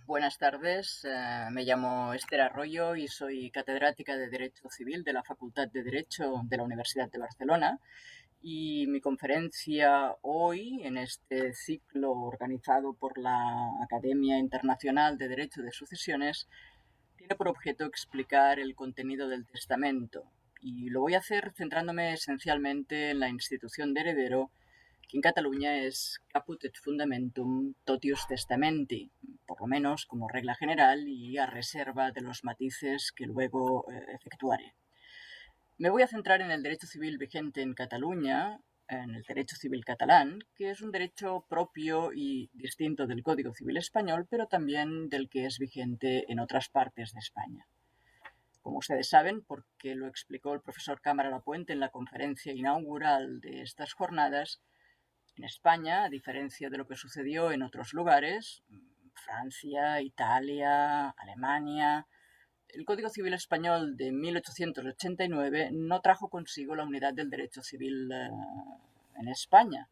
Buenas tardes, me llamo Esther Arroyo y soy catedrática de Derecho Civil de la Facultad de Derecho de la Universidad de Barcelona. Y mi conferencia hoy, en este ciclo organizado por la Academia Internacional de Derecho de Sucesiones, tiene por objeto explicar el contenido del testamento. Y lo voy a hacer centrándome esencialmente en la institución de heredero, que en Cataluña es caput et fundamentum totius testamenti, por lo menos como regla general y a reserva de los matices que luego efectuaré. Me voy a centrar en el derecho civil vigente en Cataluña, en el derecho civil catalán, que es un derecho propio y distinto del Código Civil español, pero también del que es vigente en otras partes de España. Como ustedes saben, porque lo explicó el profesor Cámara Lapuente en la conferencia inaugural de estas jornadas, en España, a diferencia de lo que sucedió en otros lugares, Francia, Italia, Alemania, el Código Civil Español de 1889 no trajo consigo la unidad del derecho civil en España.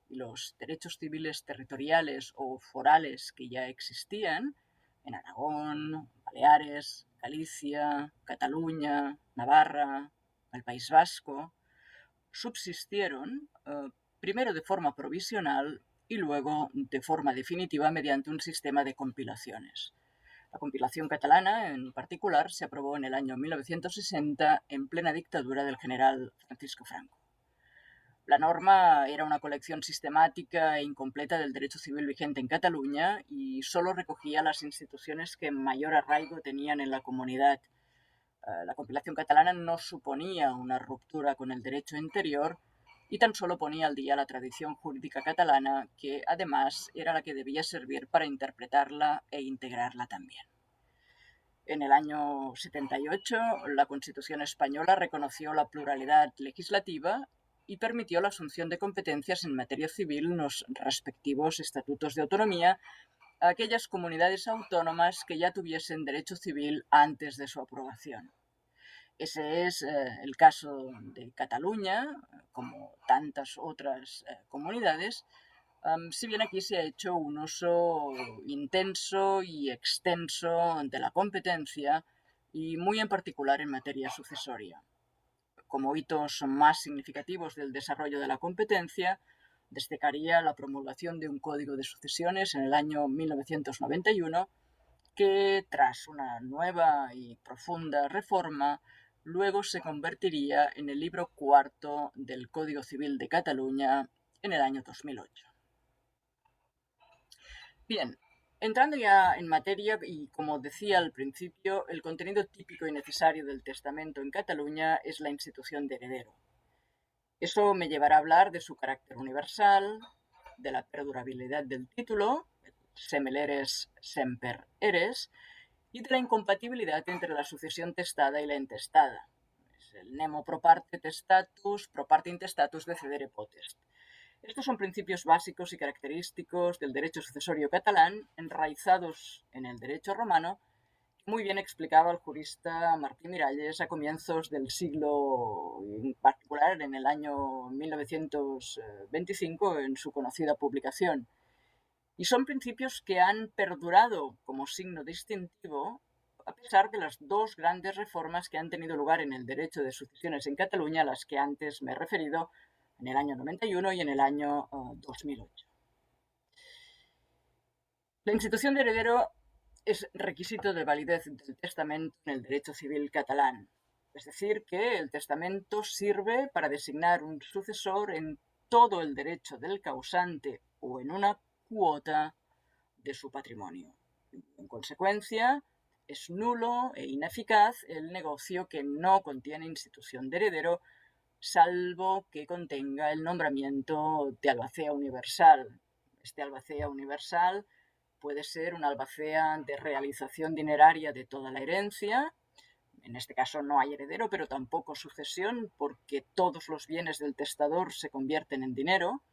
Y los derechos civiles territoriales o forales que ya existían en Aragón, Baleares, Galicia, Cataluña, Navarra, el País Vasco, subsistieron primero de forma provisional y luego de forma definitiva mediante un sistema de compilaciones. La compilación catalana, en particular, se aprobó en el año 1960 en plena dictadura del general Francisco Franco. La norma era una colección sistemática e incompleta del derecho civil vigente en Cataluña y solo recogía las instituciones que mayor arraigo tenían en la comunidad. La compilación catalana no suponía una ruptura con el derecho interior y tan solo ponía al día la tradición jurídica catalana, que además era la que debía servir para interpretarla e integrarla también. En el año 78, la Constitución española reconoció la pluralidad legislativa y permitió la asunción de competencias en materia civil en los respectivos estatutos de autonomía a aquellas comunidades autónomas que ya tuviesen derecho civil antes de su aprobación. Ese es el caso de Cataluña, como tantas otras comunidades, si bien aquí se ha hecho un uso intenso y extenso de la competencia y muy en particular en materia sucesoria. Como hitos más significativos del desarrollo de la competencia, destacaría la promulgación de un Código de Sucesiones en el año 1991 que, tras una nueva y profunda reforma, luego se convertiría en el libro cuarto del Código Civil de Cataluña en el año 2008. Bien, entrando ya en materia, y como decía al principio, el contenido típico y necesario del testamento en Cataluña es la institución de heredero. Eso me llevará a hablar de su carácter universal, de la perdurabilidad del título, semel eres, semper eres, y de la incompatibilidad entre la sucesión testada y la intestada. Es el nemo pro parte testatus, pro parte intestatus decedere potest. Estos son principios básicos y característicos del derecho sucesorio catalán, enraizados en el derecho romano, muy bien explicaba el jurista Martí Miralles a comienzos del siglo, en particular en el año 1925, en su conocida publicación. Y son principios que han perdurado como signo distintivo a pesar de las dos grandes reformas que han tenido lugar en el derecho de sucesiones en Cataluña, a las que antes me he referido, en el año 91 y en el año 2008. La institución de heredero es requisito de validez del testamento en el derecho civil catalán. Es decir, que el testamento sirve para designar un sucesor en todo el derecho del causante o en una cuota de su patrimonio. En consecuencia, es nulo e ineficaz el negocio que no contiene institución de heredero, salvo que contenga el nombramiento de albacea universal. Este albacea universal puede ser un albacea de realización dineraria de toda la herencia. En este caso no hay heredero, pero tampoco sucesión, porque todos los bienes del testador se convierten en dinero.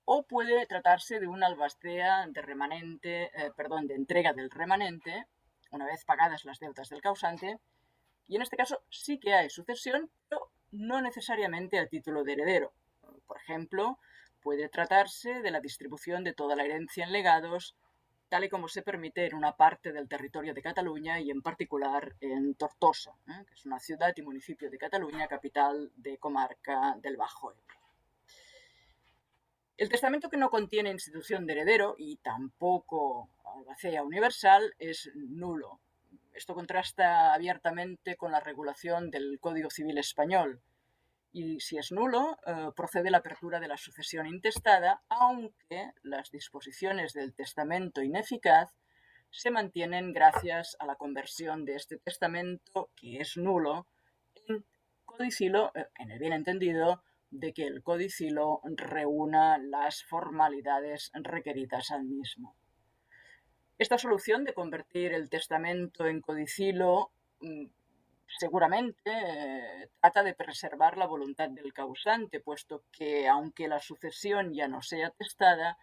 O puede tratarse de un albacea de entrega del remanente, una vez pagadas las deudas del causante, y en este caso sí que hay sucesión, pero no necesariamente a título de heredero. Por ejemplo, puede tratarse de la distribución de toda la herencia en legados, tal y como se permite en una parte del territorio de Cataluña y en particular en Tortosa, que es una ciudad y municipio de Cataluña, capital de comarca del Bajo Ebro. El testamento que no contiene institución de heredero y tampoco albacea universal es nulo. Esto contrasta abiertamente con la regulación del Código Civil español. Y si es nulo, procede la apertura de la sucesión intestada, aunque las disposiciones del testamento ineficaz se mantienen gracias a la conversión de este testamento, que es nulo, en codicilo, en el bien entendido de que el codicilo reúna las formalidades requeridas al mismo. Esta solución de convertir el testamento en codicilo seguramente trata de preservar la voluntad del causante, puesto que aunque la sucesión ya no sea testada,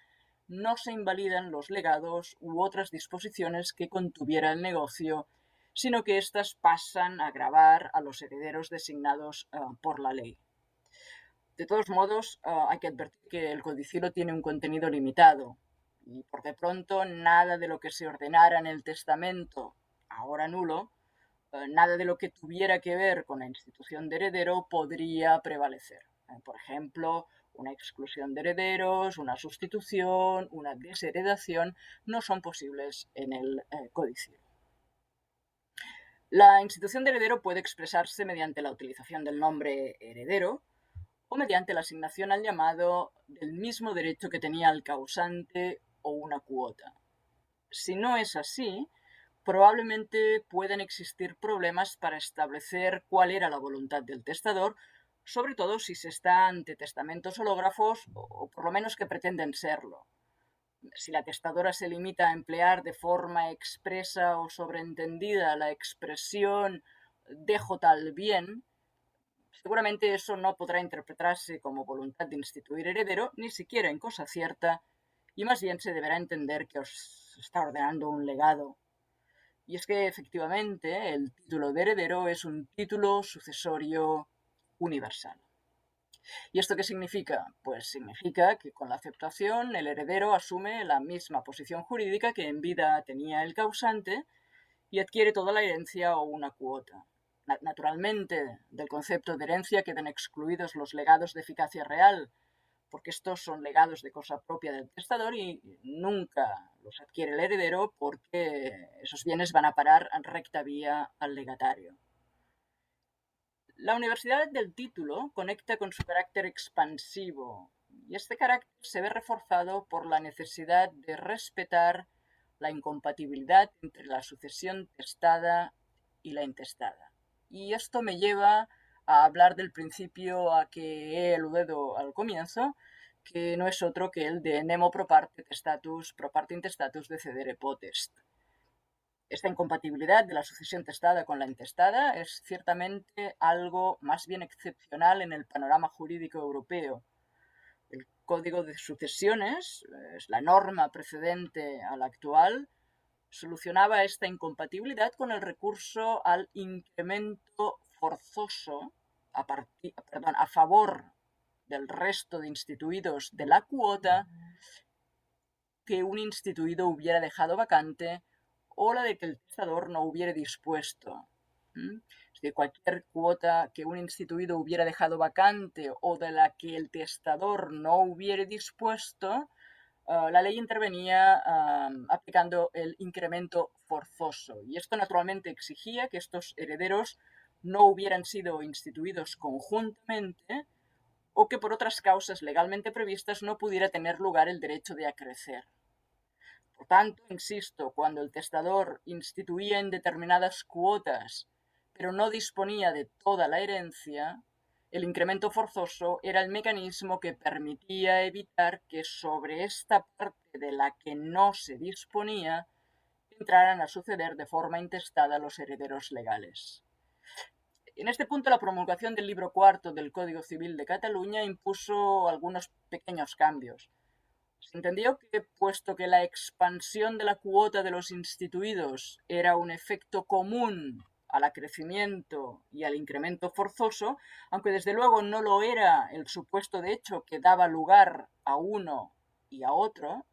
no se invalidan los legados u otras disposiciones que contuviera el negocio, sino que éstas pasan a gravar a los herederos designados por la ley. De todos modos, hay que advertir que el codicilo tiene un contenido limitado y por de pronto nada de lo que se ordenara en el testamento, ahora nulo, nada de lo que tuviera que ver con la institución de heredero podría prevalecer. Por ejemplo, una exclusión de herederos, una sustitución, una desheredación, no son posibles en el codicilo. La institución de heredero puede expresarse mediante la utilización del nombre heredero o mediante la asignación al llamado del mismo derecho que tenía el causante o una cuota. Si no es así, probablemente puedan existir problemas para establecer cuál era la voluntad del testador, sobre todo si se está ante testamentos hológrafos o por lo menos que pretenden serlo. Si la testadora se limita a emplear de forma expresa o sobreentendida la expresión dejo tal bien, seguramente eso no podrá interpretarse como voluntad de instituir heredero, ni siquiera en cosa cierta, y más bien se deberá entender que os está ordenando un legado. Y es que efectivamente el título de heredero es un título sucesorio universal. ¿Y esto qué significa? Pues significa que con la aceptación el heredero asume la misma posición jurídica que en vida tenía el causante y adquiere toda la herencia o una cuota. Naturalmente, del concepto de herencia quedan excluidos los legados de eficacia real, porque estos son legados de cosa propia del testador y nunca los adquiere el heredero porque esos bienes van a parar en recta vía al legatario. La universalidad del título conecta con su carácter expansivo y este carácter se ve reforzado por la necesidad de respetar la incompatibilidad entre la sucesión testada y la intestada. Y esto me lleva a hablar del principio a que he aludido al comienzo, que no es otro que el de nemo pro parte intestatus decedere potest. Esta incompatibilidad de la sucesión testada con la intestada es ciertamente algo más bien excepcional en el panorama jurídico europeo. El Código de Sucesiones, es la norma precedente a la actual, solucionaba esta incompatibilidad con el recurso al incremento forzoso a favor del resto de instituidos de la cuota que un instituido hubiera dejado vacante o la de que el testador no hubiera dispuesto. Es decir, cualquier cuota que un instituido hubiera dejado vacante o de la que el testador no hubiera dispuesto, la ley intervenía aplicando el incremento forzoso. Y esto naturalmente exigía que estos herederos no hubieran sido instituidos conjuntamente o que por otras causas legalmente previstas no pudiera tener lugar el derecho de acrecer. Por tanto, insisto, cuando el testador instituía en determinadas cuotas, pero no disponía de toda la herencia, el incremento forzoso era el mecanismo que permitía evitar que sobre esta parte de la que no se disponía entraran a suceder de forma intestada los herederos legales. En este punto, la promulgación del libro cuarto del Código Civil de Cataluña impuso algunos pequeños cambios. Se entendió que, puesto que la expansión de la cuota de los instituidos era un efecto común al acrecimiento y al incremento forzoso, aunque desde luego no lo era el supuesto de hecho que daba lugar a uno y a otro,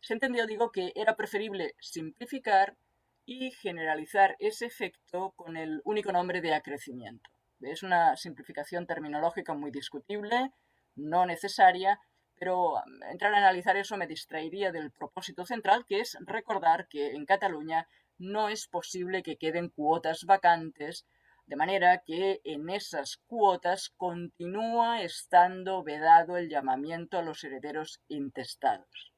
se entendió, digo, que era preferible simplificar y generalizar ese efecto con el único nombre de acrecimiento. Es una simplificación terminológica muy discutible, no necesaria, pero entrar a analizar eso me distraería del propósito central, que es recordar que en Cataluña no es posible que queden cuotas vacantes, de manera que en esas cuotas continúa estando vedado el llamamiento a los herederos intestados.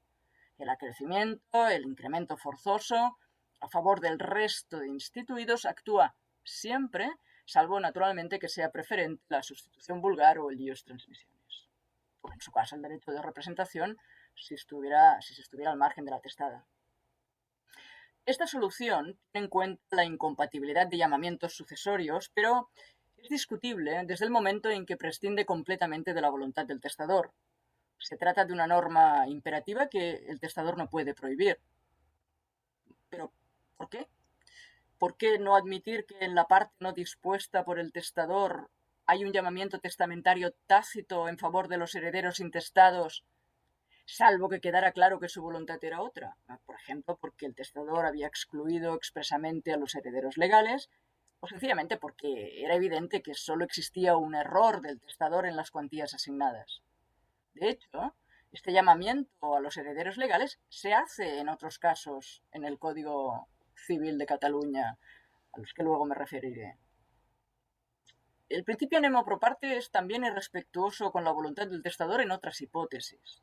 El acrecimiento, el incremento forzoso, a favor del resto de instituidos, actúa siempre, salvo naturalmente que sea preferente la sustitución vulgar o el ius transmissionis. O en su caso el derecho de representación si se estuviera al margen de la testada. Esta solución tiene en cuenta la incompatibilidad de llamamientos sucesorios, pero es discutible desde el momento en que prescinde completamente de la voluntad del testador. Se trata de una norma imperativa que el testador no puede prohibir. ¿Pero por qué? ¿Por qué no admitir que en la parte no dispuesta por el testador hay un llamamiento testamentario tácito en favor de los herederos intestados, salvo que quedara claro que su voluntad era otra? Por ejemplo, porque el testador había excluido expresamente a los herederos legales, o sencillamente porque era evidente que solo existía un error del testador en las cuantías asignadas. De hecho, este llamamiento a los herederos legales se hace en otros casos en el Código Civil de Cataluña, a los que luego me referiré. El principio nemo pro parte es también irrespetuoso con la voluntad del testador en otras hipótesis.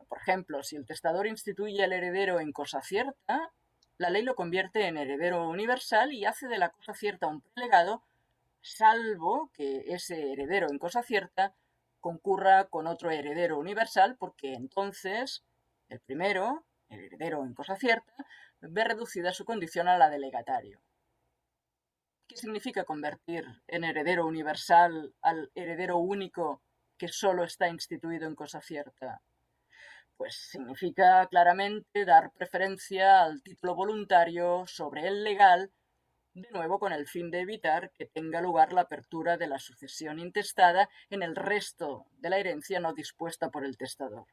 Por ejemplo, si el testador instituye al heredero en cosa cierta, la ley lo convierte en heredero universal y hace de la cosa cierta un prelegado, salvo que ese heredero en cosa cierta concurra con otro heredero universal, porque entonces el primero, el heredero en cosa cierta, ve reducida su condición a la de legatario. ¿Qué significa convertir en heredero universal al heredero único que solo está instituido en cosa cierta? Pues significa claramente dar preferencia al título voluntario sobre el legal, de nuevo con el fin de evitar que tenga lugar la apertura de la sucesión intestada en el resto de la herencia no dispuesta por el testador.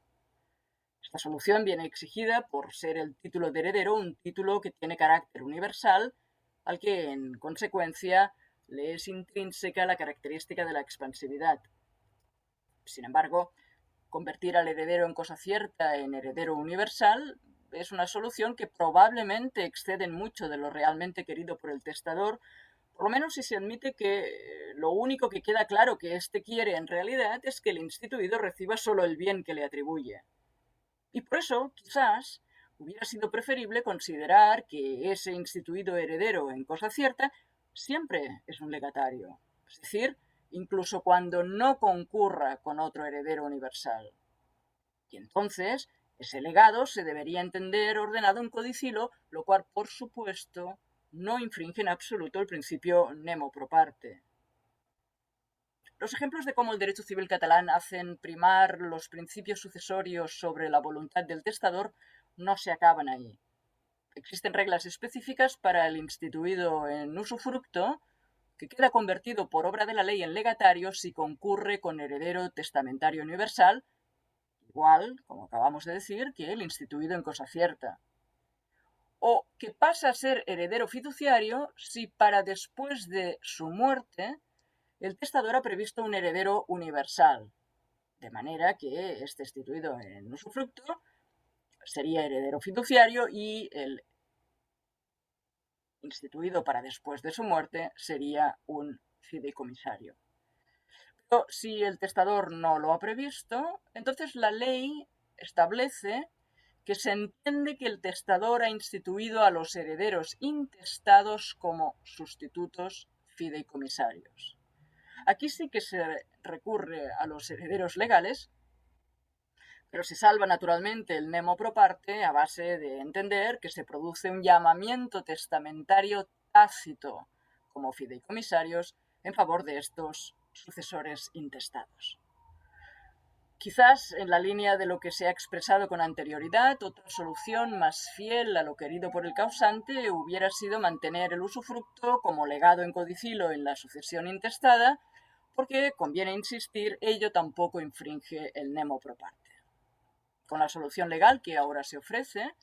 Esta solución viene exigida por ser el título de heredero un título que tiene carácter universal, al que en consecuencia le es intrínseca la característica de la expansividad. Sin embargo, convertir al heredero en cosa cierta en heredero universal es una solución que probablemente excede en mucho de lo realmente querido por el testador, por lo menos si se admite que lo único que queda claro que éste quiere en realidad es que el instituido reciba solo el bien que le atribuye. Y por eso, quizás, hubiera sido preferible considerar que ese instituido heredero en cosa cierta siempre es un legatario, es decir, incluso cuando no concurra con otro heredero universal. Y entonces, ese legado se debería entender ordenado en codicilo, lo cual, por supuesto, no infringe en absoluto el principio nemo pro parte. Los ejemplos de cómo el derecho civil catalán hacen primar los principios sucesorios sobre la voluntad del testador no se acaban ahí. Existen reglas específicas para el instituido en usufructo, que queda convertido por obra de la ley en legatario si concurre con heredero testamentario universal, igual, como acabamos de decir, que el instituido en cosa cierta. O que pasa a ser heredero fiduciario si para después de su muerte el testador ha previsto un heredero universal, de manera que este instituido en usufructo sería heredero fiduciario y el instituido para después de su muerte sería un fideicomisario. Pero si el testador no lo ha previsto, entonces la ley establece que se entiende que el testador ha instituido a los herederos intestados como sustitutos fideicomisarios. Aquí sí que se recurre a los herederos legales, pero se salva naturalmente el nemo pro parte a base de entender que se produce un llamamiento testamentario tácito como fideicomisarios en favor de estos sucesores intestados. Quizás en la línea de lo que se ha expresado con anterioridad, otra solución más fiel a lo querido por el causante hubiera sido mantener el usufructo como legado en codicilo en la sucesión intestada, porque, conviene insistir, ello tampoco infringe el nemo pro parte. Con la solución legal que ahora se ofrece,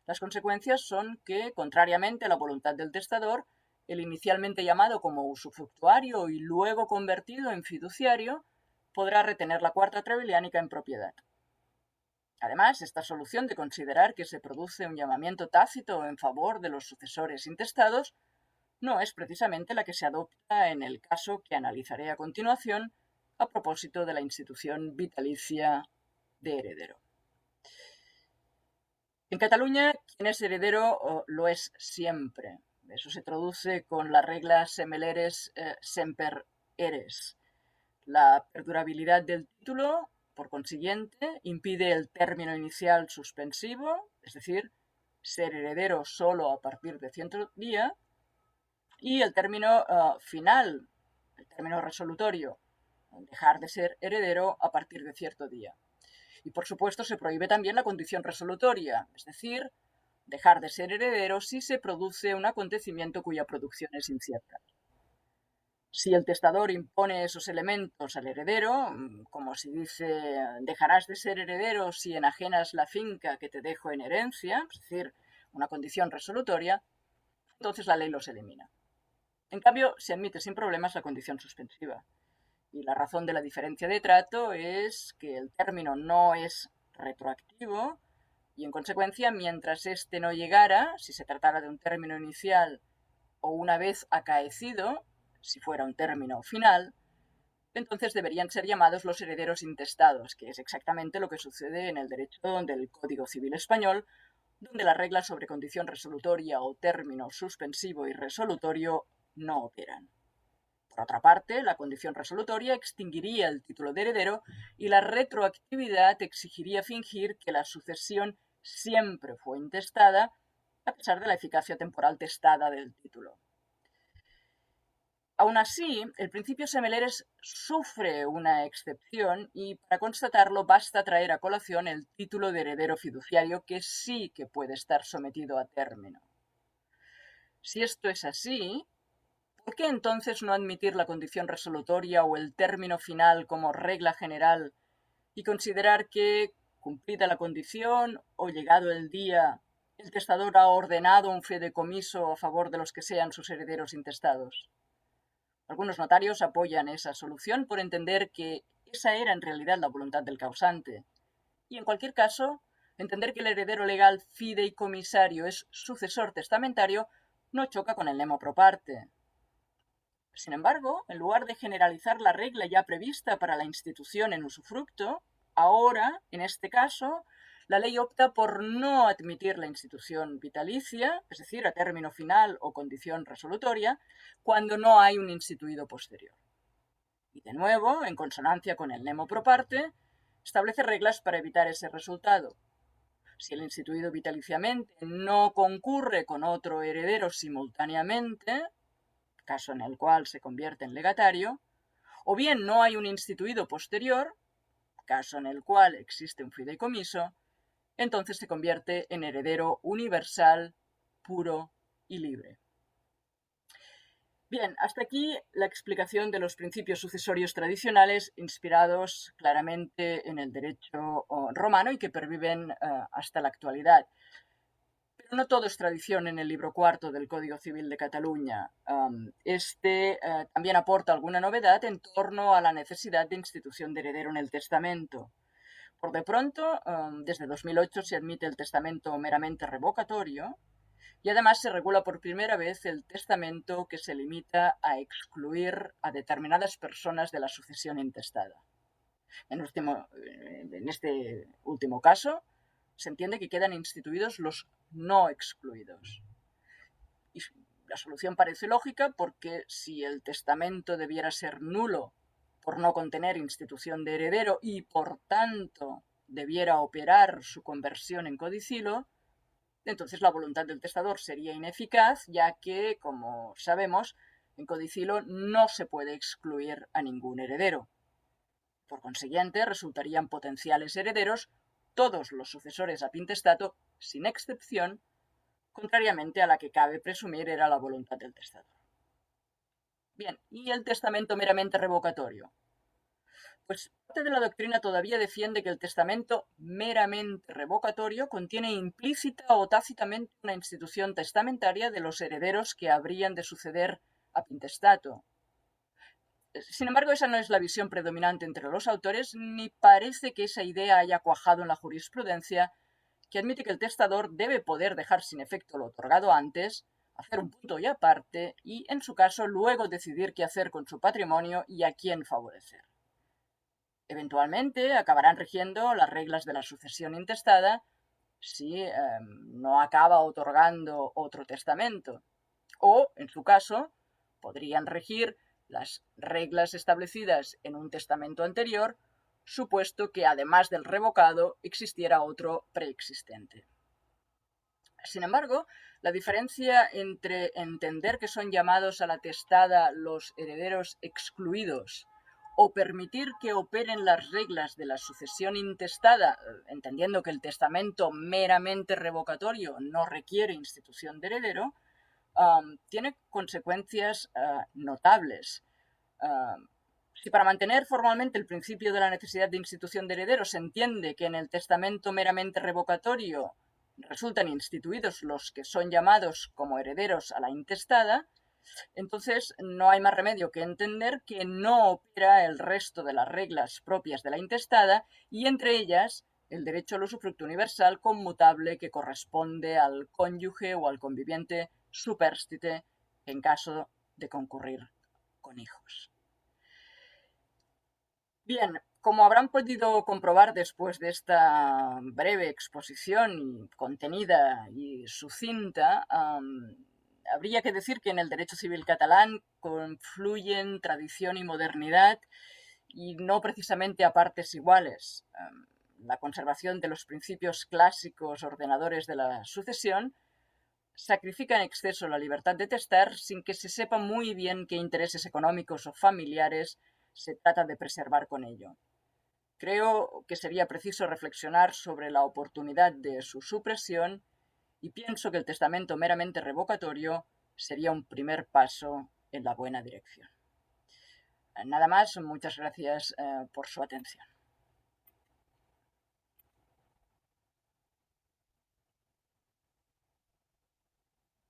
las consecuencias son que, contrariamente a la voluntad del testador, el inicialmente llamado como usufructuario y luego convertido en fiduciario podrá retener la cuarta trebeliánica en propiedad. Además, esta solución de considerar que se produce un llamamiento tácito en favor de los sucesores intestados no es precisamente la que se adopta en el caso que analizaré a continuación a propósito de la institución vitalicia de heredero. En Cataluña, quien es heredero lo es siempre. Eso se traduce con la regla semeleres semper eres. La perdurabilidad del título, por consiguiente, impide el término inicial suspensivo, es decir, ser heredero solo a partir de cierto día, y el término final, el término resolutorio, dejar de ser heredero a partir de cierto día. Y por supuesto se prohíbe también la condición resolutoria, es decir, dejar de ser heredero si se produce un acontecimiento cuya producción es incierta. Si el testador impone esos elementos al heredero, como si dice, dejarás de ser heredero si enajenas la finca que te dejo en herencia, es decir, una condición resolutoria, entonces la ley los elimina. En cambio, se admite sin problemas la condición suspensiva. Y la razón de la diferencia de trato es que el término no es retroactivo y, en consecuencia, mientras este no llegara, si se tratara de un término inicial o una vez acaecido, si fuera un término final, entonces deberían ser llamados los herederos intestados, que es exactamente lo que sucede en el derecho del Código Civil Español, donde las reglas sobre condición resolutoria o término suspensivo y resolutorio no operan. Por otra parte, la condición resolutoria extinguiría el título de heredero y la retroactividad exigiría fingir que la sucesión siempre fue intestada, a pesar de la eficacia temporal testada del título. Aún así, el principio semeleres sufre una excepción y para constatarlo basta traer a colación el título de heredero fiduciario, que sí que puede estar sometido a término. Si esto es así, ¿por qué entonces no admitir la condición resolutoria o el término final como regla general y considerar que, cumplida la condición o llegado el día, el testador ha ordenado un fideicomiso a favor de los que sean sus herederos intestados? Algunos notarios apoyan esa solución por entender que esa era en realidad la voluntad del causante. Y en cualquier caso, entender que el heredero legal fideicomisario es sucesor testamentario no choca con el nemo pro parte. Sin embargo, en lugar de generalizar la regla ya prevista para la institución en usufructo, ahora, en este caso, la ley opta por no admitir la institución vitalicia, es decir, a término final o condición resolutoria, cuando no hay un instituido posterior. Y de nuevo, en consonancia con el nemo pro parte, establece reglas para evitar ese resultado. Si el instituido vitaliciamente no concurre con otro heredero simultáneamente, caso en el cual se convierte en legatario, o bien no hay un instituido posterior, caso en el cual existe un fideicomiso, entonces se convierte en heredero universal, puro y libre. Bien, hasta aquí la explicación de los principios sucesorios tradicionales inspirados claramente en el derecho romano y que perviven hasta la actualidad. Pero no todo es tradición en el libro cuarto del Código Civil de Cataluña. Este también aporta alguna novedad en torno a la necesidad de institución de heredero en el testamento. Por de pronto, desde 2008 se admite el testamento meramente revocatorio y además se regula por primera vez el testamento que se limita a excluir a determinadas personas de la sucesión intestada. En este último caso, se entiende que quedan instituidos los no excluidos. Y la solución parece lógica porque si el testamento debiera ser nulo por no contener institución de heredero y por tanto debiera operar su conversión en codicilo, entonces la voluntad del testador sería ineficaz, ya que, como sabemos, en codicilo no se puede excluir a ningún heredero. Por consiguiente, resultarían potenciales herederos todos los sucesores a pintestato, sin excepción, contrariamente a la que cabe presumir era la voluntad del testador. Bien, ¿y el testamento meramente revocatorio? Pues parte de la doctrina todavía defiende que el testamento meramente revocatorio contiene implícita o tácitamente una institución testamentaria de los herederos que habrían de suceder a intestato. Sin embargo, esa no es la visión predominante entre los autores, ni parece que esa idea haya cuajado en la jurisprudencia, que admite que el testador debe poder dejar sin efecto lo otorgado antes, hacer un punto y aparte, y, en su caso, luego decidir qué hacer con su patrimonio y a quién favorecer. Eventualmente acabarán rigiendo las reglas de la sucesión intestada si no acaba otorgando otro testamento. O, en su caso, podrían regir las reglas establecidas en un testamento anterior, supuesto que además del revocado existiera otro preexistente. Sin embargo, la diferencia entre entender que son llamados a la testada los herederos excluidos o permitir que operen las reglas de la sucesión intestada, entendiendo que el testamento meramente revocatorio no requiere institución de heredero, tiene consecuencias notables. Si para mantener formalmente el principio de la necesidad de institución de herederos se entiende que en el testamento meramente revocatorio resultan instituidos los que son llamados como herederos a la intestada, entonces no hay más remedio que entender que no opera el resto de las reglas propias de la intestada y entre ellas el derecho al usufructo universal conmutable que corresponde al cónyuge o al conviviente supérstite en caso de concurrir con hijos. Bien, como habrán podido comprobar después de esta breve exposición contenida y sucinta, habría que decir que en el derecho civil catalán confluyen tradición y modernidad y no precisamente a partes iguales. La conservación de los principios clásicos ordenadores de la sucesión sacrifica en exceso la libertad de testar sin que se sepa muy bien qué intereses económicos o familiares se trata de preservar con ello. Creo que sería preciso reflexionar sobre la oportunidad de su supresión y pienso que el testamento meramente revocatorio sería un primer paso en la buena dirección. Nada más, muchas gracias por su atención.